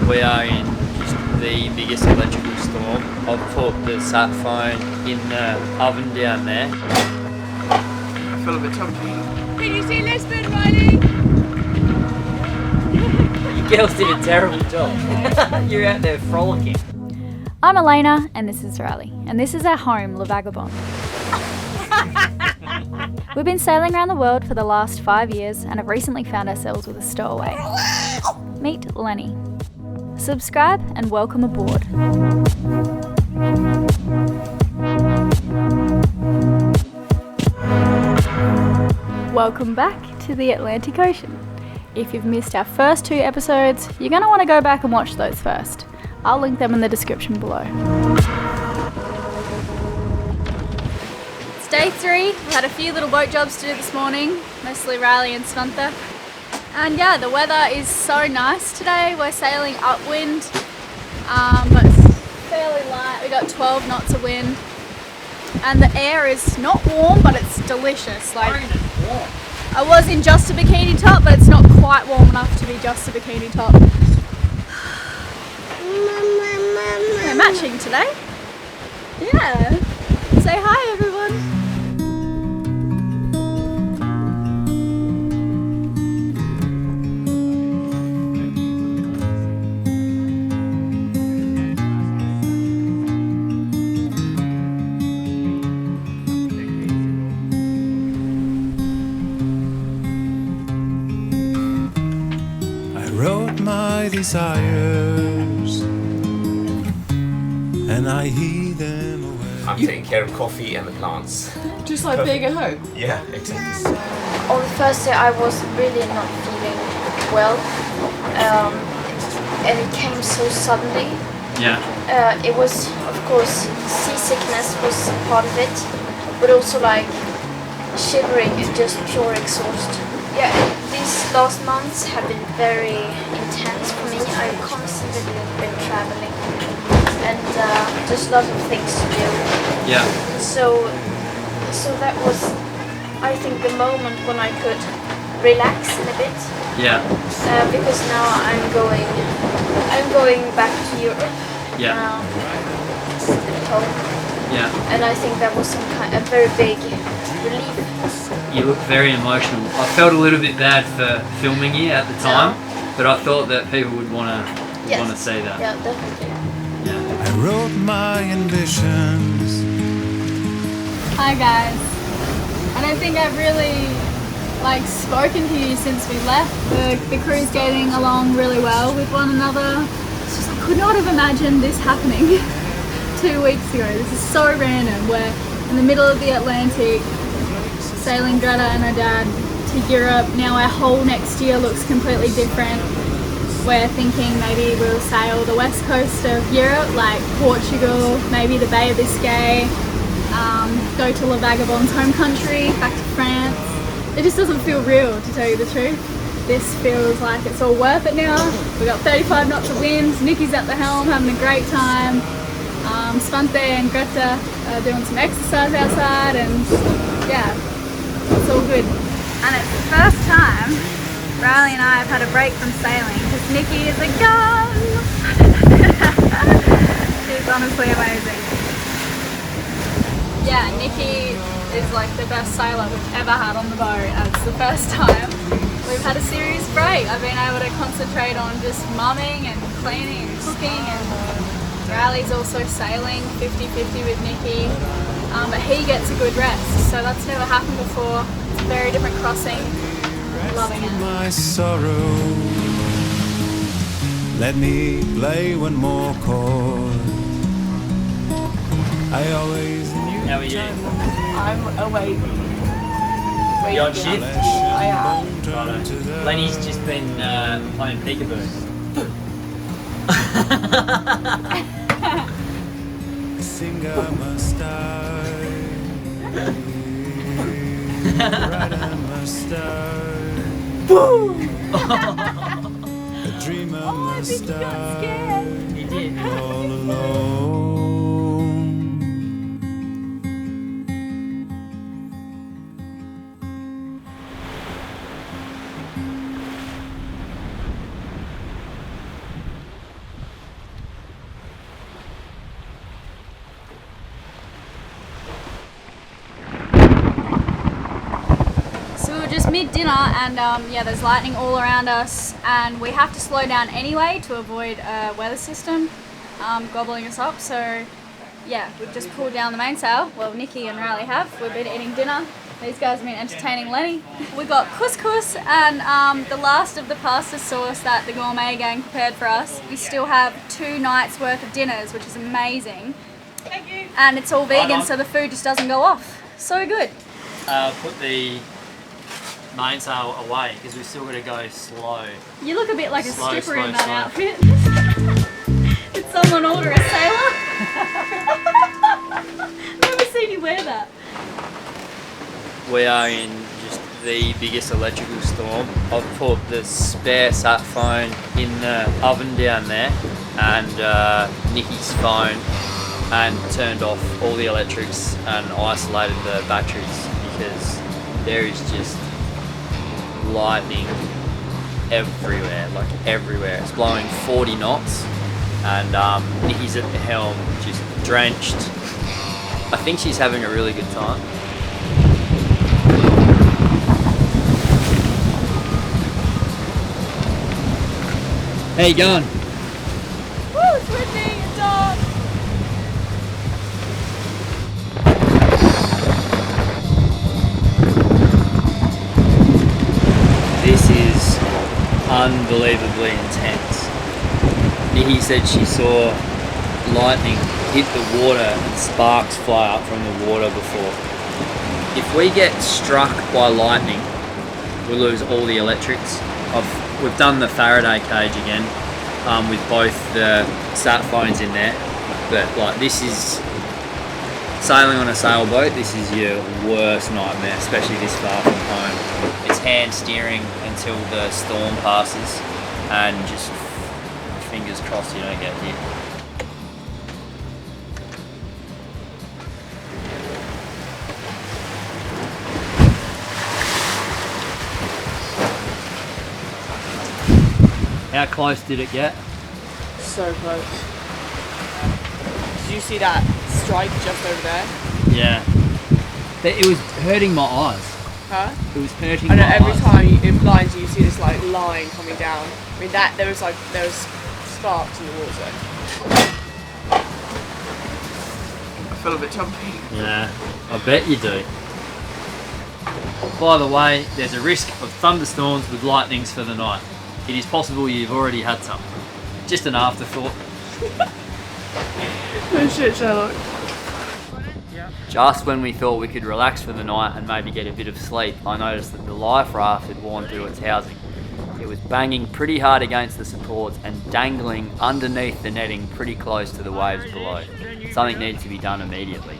We are in the biggest electrical storm. I've put the sat phone in the oven down there. I feel a bit chunky. Did you see Lisbon, Riley? You girls did a terrible job. You're out there frolicking. I'm Elayna, and this is Riley, and this is our home, Le Vagabond. We've been sailing around the world for the last 5 years and have recently found ourselves with a stowaway. Meet Lenny. Subscribe and welcome aboard. Welcome back to the Atlantic Ocean. If you've missed our first 2 episodes, you're going to want to go back and watch those first. I'll link them in the description below. It's day 3. We had a few little boat jobs to do this morning, mostly Riley and Svante. And yeah, the weather is so nice today. We're sailing upwind, but it's fairly light. We got 12 knots of wind. And the air is not warm, but it's delicious. Like, I was in just a bikini top, but it's not quite warm enough to be just a bikini top. We're matching today. Yeah. Say hi, everyone. Desires, and I heed them away. I'm taking care of coffee and the plants. Just like being at home? Yeah, exactly. On the first day I was really not feeling well, and it came so suddenly. Yeah. It was, of course, seasickness was part of it, but also like shivering and just pure exhaust. Yeah, these last months have been very intense for me. I've constantly been traveling and just lots of things to do. Yeah. So that was, I think, the moment when I could relax in a bit. Yeah. Because now I'm going back to Europe. Yeah. Now, at home. Yeah. And I think that was a very big relief. You look very emotional. I felt a little bit bad for filming you at the time, but I thought that people would want to see that. Yeah, definitely. Yeah. I wrote my ambitions. Hi guys. I don't think I've really spoken to you since we left. The crew's getting along really well with one another. It's just, I could not have imagined this happening 2 weeks ago. This is so random. We're in the middle of the Atlantic, sailing Greta and her dad to Europe. Now our whole next year looks completely different. We're thinking maybe we'll sail the west coast of Europe, like Portugal, maybe the Bay of Biscay, go to Le Vagabond's home country, back to France. It just doesn't feel real, to tell you the truth. This feels like it's all worth it now. We've got 35 knots of wind, Nikki's at the helm having a great time. Svante and Greta are doing some exercise outside, and yeah, it's all good. And it's the first time Riley and I have had a break from sailing because Nikki is a gun. She's honestly amazing. Yeah, Nikki is like the best sailor we've ever had on the boat, and it's the first time we've had a serious break. I've been able to concentrate on just mumming and cleaning and cooking, and Riley's also sailing 50-50 with Nikki, but he gets a good rest, so that's never happened before. It's a very different crossing. Loving it. My sorrow, let me play one more chord. I always knew. How are you? I'm awake. You on shift? I am. Righto. Lenny's just been playing peekaboo. I think I must die. Right, I must die. A dreamer must die. He did. All alone. we're just mid-dinner and yeah, there's lightning all around us and we have to slow down anyway to avoid a weather system gobbling us up. So yeah, we've just pulled down the mainsail. Well, Nikki and Riley have. We've been eating dinner. These guys have been entertaining Lenny. We got couscous and the last of the pasta sauce that the gourmet gang prepared for us. We still have 2 nights worth of dinners, which is amazing. Thank you. And it's all vegan, so the food just doesn't go off. So good. Put the mainsail away because we've still got to go slow. You look a bit like Slow, a skipper slow, in that slow. outfit. Did someone order a sailor? I've never seen you wear that. We are in just the biggest electrical storm. I've put the spare sat phone in the oven down there and Nikki's phone and turned off all the electrics and isolated the batteries because there is just lightning everywhere, like everywhere. It's blowing 40 knots and Nikki's at the helm just drenched. I think she's having a really good time. How you going? Woo, it's windy and dark. This is unbelievably intense. Nikki said she saw lightning hit the water and sparks fly up from the water before. If we get struck by lightning, we lose all the electrics. We've done the Faraday cage again with both the sat phones in there, but like this is sailing on a sailboat. This is your worst nightmare, especially this far from home. It's hand steering until the storm passes, and just fingers crossed you don't get hit. How close did it get? So close. Did you see that strike just over there? Yeah. It was hurting my eyes. Huh? It was hurting I know my every eyes. time it blinds you, see this like line coming down. I mean that there was sparks in the water. I feel a bit jumpy. Yeah, I bet you do. By the way, there's a risk of thunderstorms with lightnings for the night. It is possible you've already had some. Just an afterthought. No shit, Sherlock. Just when we thought we could relax for the night and maybe get a bit of sleep, I noticed that the life raft had worn through its housing. It was banging pretty hard against the supports and dangling underneath the netting pretty close to the waves below. Something needed to be done immediately.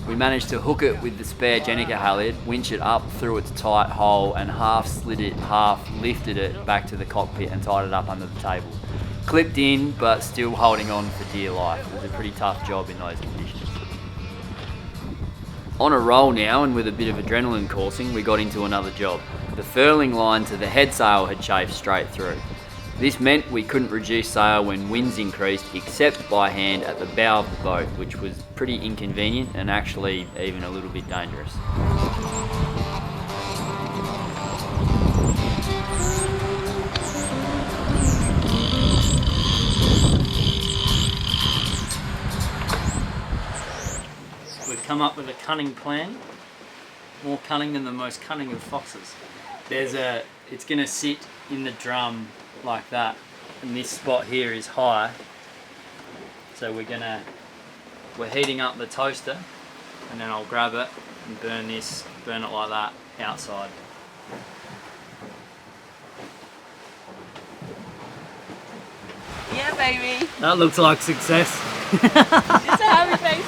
We managed to hook it with the spare Jenica halyard, winch it up through its tight hole and half slid it, half lifted it back to the cockpit and tied it up under the table. Clipped in, but still holding on for dear life. It was a pretty tough job in those conditions. On a roll now, and with a bit of adrenaline coursing, we got into another job. The furling line to the head sail had chafed straight through. This meant we couldn't reduce sail when winds increased, except by hand at the bow of the boat, which was pretty inconvenient and actually even a little bit dangerous. We've come up with a cunning plan, more cunning than the most cunning of foxes. It's going to sit in the drum like that, and this spot here is high, so we're heating up the toaster, and then I'll grab it and burn it like that outside. Yeah, baby. That looks like success. It's a happy face.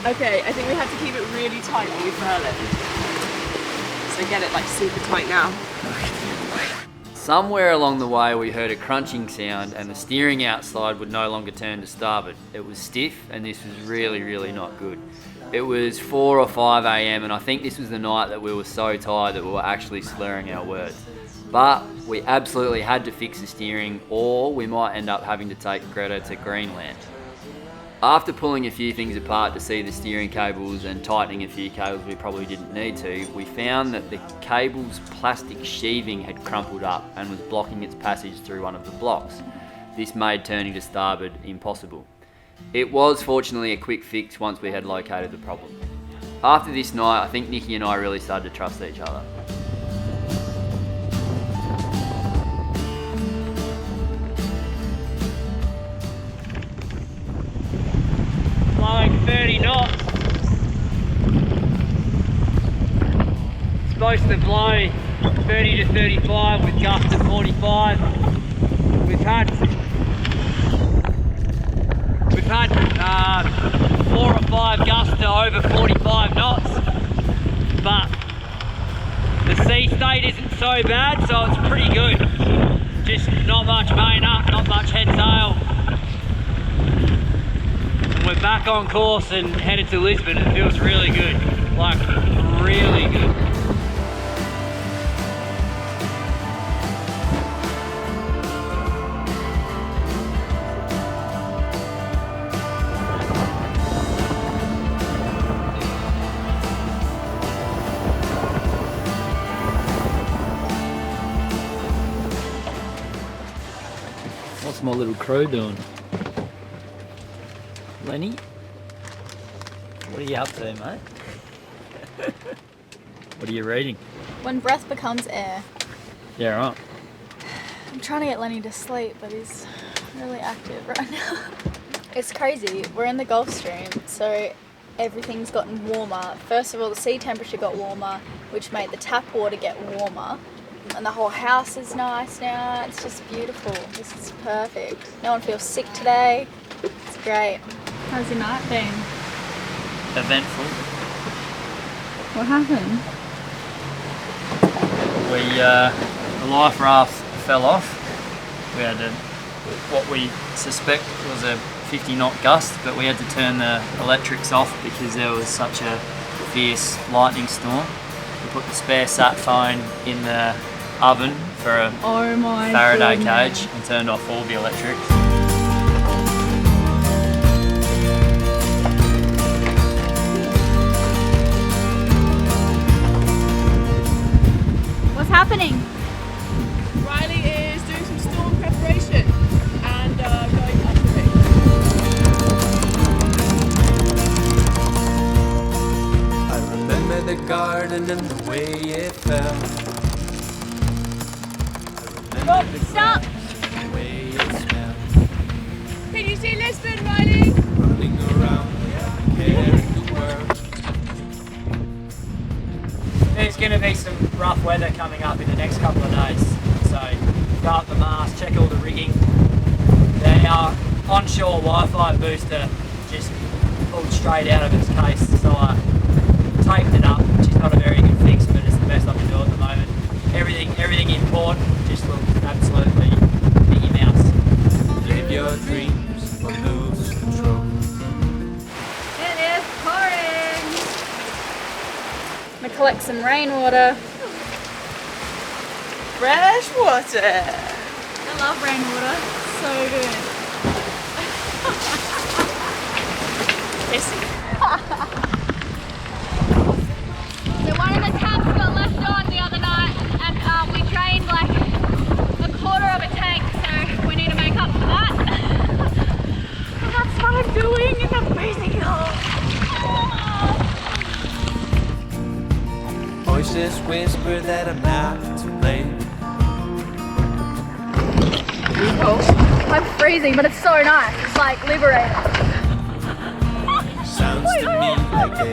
Okay, I think we have to keep it really tight when we furl it. So get it like super tight now. Somewhere along the way we heard a crunching sound and the steering outside would no longer turn to starboard. It was stiff and this was really, really not good. It was 4 or 5 a.m. and I think this was the night that we were so tired that we were actually slurring our words. But we absolutely had to fix the steering or we might end up having to take Greta to Greenland. After pulling a few things apart to see the steering cables and tightening a few cables we probably didn't need to, we found that the cable's plastic sheathing had crumpled up and was blocking its passage through one of the blocks. This made turning to starboard impossible. It was fortunately a quick fix once we had located the problem. After this night, I think Nikki and I really started to trust each other. Blowing 30 knots. Supposed to blow 30 to 35 with gusts of 45. We've had 4 or 5 gusts to over 45 knots, but the sea state isn't so bad, so it's pretty good. Just not much main up, not much head sail. And we're back on course and headed to Lisbon. It feels really good, like really good. What's my little crew doing? Lenny? What are you up to, mate? What are you reading? When breath becomes air. Yeah, right. I'm trying to get Lenny to sleep, but he's really active right now. It's crazy. We're in the Gulf Stream, so everything's gotten warmer. First of all, the sea temperature got warmer, which made the tap water get warmer. And the whole house is nice now. It's just beautiful. This is perfect. No one feels sick today. It's great. How's your night been? Eventful. What happened? The life raft fell off. We had what we suspect was a 50 knot gust, but we had to turn the electrics off because there was such a fierce lightning storm. We put the spare sat phone in the oven for a Faraday cage and turned off all the electrics. What's happening? Riley is doing some storm preparation and going up the rig. I remember the garden and the way it felt. Stop! The way it smelled. Can you see Lisbon, Riley? Running around, carrying the world. There's going to be some rough weather coming up in the next couple of days, so go up the mast, check all the rigging. The onshore Wi-Fi booster just pulled straight out of its case, so I taped it up, which is not a very good fix, but it's the best I can do at the moment. Everything in port just looks absolutely Mickey Mouse. Live your dreams or lose control. It is pouring! I'm gonna collect some rainwater. Fresh water. I love rainwater. So good. Pissy. So one of the taps got left on the other night and we drained like a quarter of a tank, so we need to make up for that. And that's what I'm doing in the freezing cold. Voices whisper that I'm not to blame. I'm freezing, but it's so nice. It's like liberating. Sounds to me like they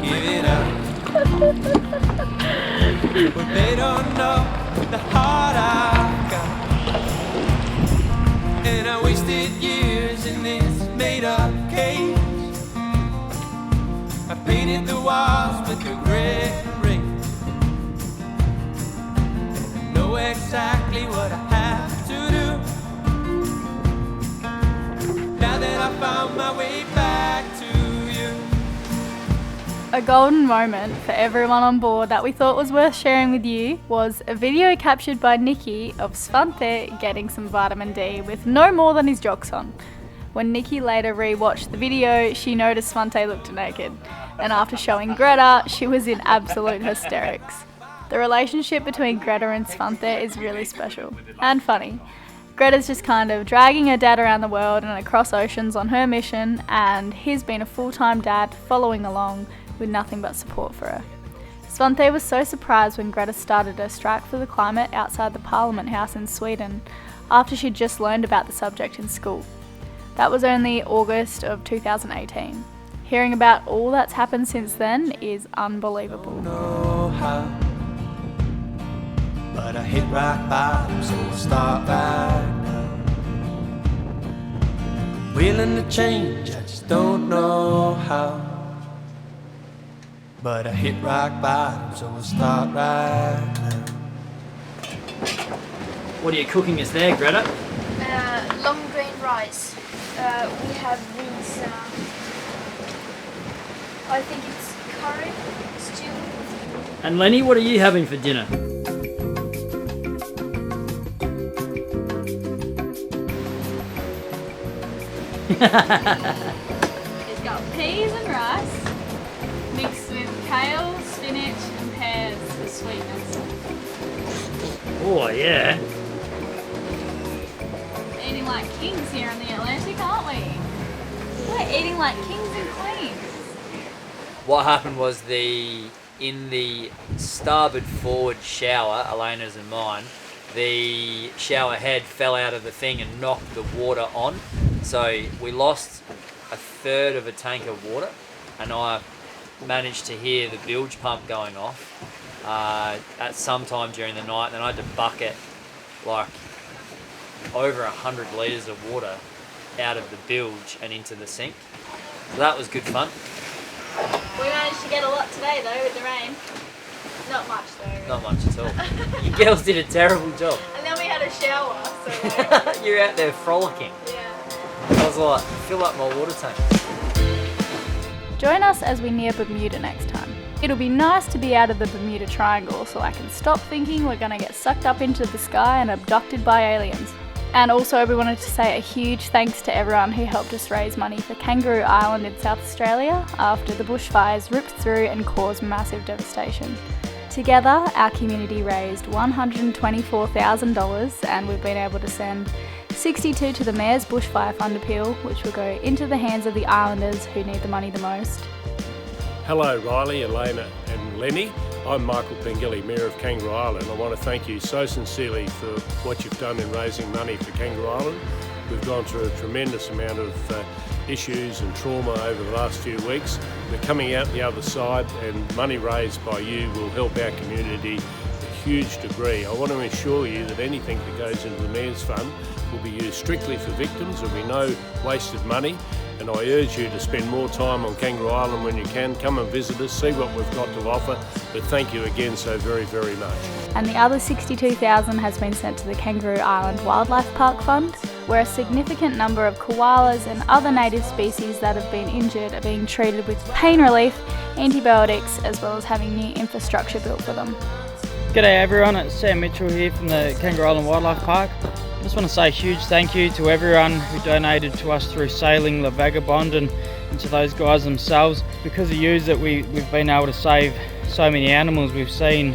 give it up. But they don't know the heart I've got. And I wasted years in this made-up cage. I painted the walls with regret and rage. I know exactly what I have to do. Now that I found my way back to you. A golden moment for everyone on board that we thought was worth sharing with you was a video captured by Nikki of Svante getting some vitamin D with no more than his jocks on. When Nikki later re-watched the video, she noticed Svante looked naked, and after showing Greta, she was in absolute hysterics. The relationship between Greta and Svante is really special and funny. Greta's just kind of dragging her dad around the world and across oceans on her mission, and he's been a full-time dad following along with nothing but support for her. Svante was so surprised when Greta started her strike for the climate outside the Parliament House in Sweden after she'd just learned about the subject in school. That was only August of 2018. Hearing about all that's happened since then is unbelievable. Know how, but I hit rock bottom, so we'll start right now. Willing to change, I just don't know how. But I hit rock bottom, so we'll start right now. What are you cooking us there, Greta? Long grain rice. We have these, I think it's curry, stew. And Lenny, what are you having for dinner? It's got peas and rice, mixed with kale, spinach and pears for sweetness. Oh yeah. Eating like kings here in the Atlantic, aren't we? We're eating like kings and queens. What happened was in the starboard forward shower, Elayna's and mine, the shower head fell out of the thing and knocked the water on. So we lost a third of a tank of water, and I managed to hear the bilge pump going off at some time during the night. Then I had to bucket like over 100 litres of water out of the bilge and into the sink. So that was good fun. We managed to get a lot today though with the rain. Not much though. Really. Not much at all. You girls did a terrible job. And then we had a shower, so You're out there frolicking. yeah. I was like, fill up my water tank. Join us as we near Bermuda next time. It'll be nice to be out of the Bermuda Triangle so I can stop thinking we're gonna get sucked up into the sky and abducted by aliens. And also we wanted to say a huge thanks to everyone who helped us raise money for Kangaroo Island in South Australia after the bushfires ripped through and caused massive devastation. Together, our community raised $124,000 and we've been able to send 62 to the Mayor's Bushfire Fund Appeal, which will go into the hands of the islanders who need the money the most. Hello Riley, Elayna and Lenny. I'm Michael Pengilly, Mayor of Kangaroo Island. I want to thank you so sincerely for what you've done in raising money for Kangaroo Island. We've gone through a tremendous amount of issues and trauma over the last few weeks. We're coming out the other side, and money raised by you will help our community a huge degree. I want to assure you that anything that goes into the Mayor's Fund will be used strictly for victims. There'll be no wasted money, and I urge you to spend more time on Kangaroo Island when you can. Come and visit us, see what we've got to offer, but thank you again so very, very much. And the other $62,000 has been sent to the Kangaroo Island Wildlife Park Fund, where a significant number of koalas and other native species that have been injured are being treated with pain relief, antibiotics, as well as having new infrastructure built for them. G'day everyone, it's Sam Mitchell here from the Kangaroo Island Wildlife Park. I just want to say a huge thank you to everyone who donated to us through Sailing La Vagabond and to those guys themselves. Because of you that we've been able to save so many animals. We've seen,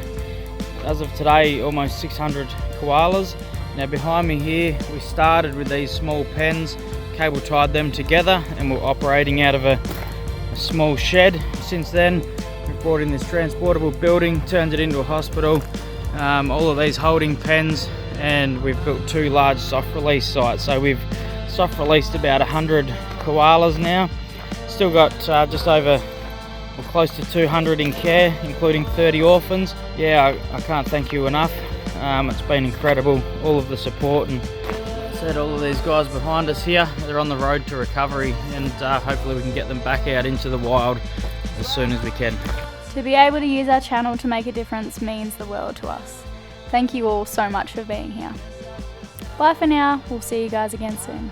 as of today, almost 600 koalas. Now behind me here, we started with these small pens, cable tied them together, and we're operating out of a small shed. Since then, we've brought in this transportable building, turned it into a hospital, all of these holding pens, and we've built 2 large soft release sites. So we've soft released about 100 koalas now. Still got just over, or close to 200 in care, including 30 orphans. Yeah, I can't thank you enough. It's been incredible, all of the support, and said all of these guys behind us here, they're on the road to recovery, and hopefully we can get them back out into the wild as soon as we can. To be able to use our channel to make a difference means the world to us. Thank you all so much for being here. Bye for now, we'll see you guys again soon.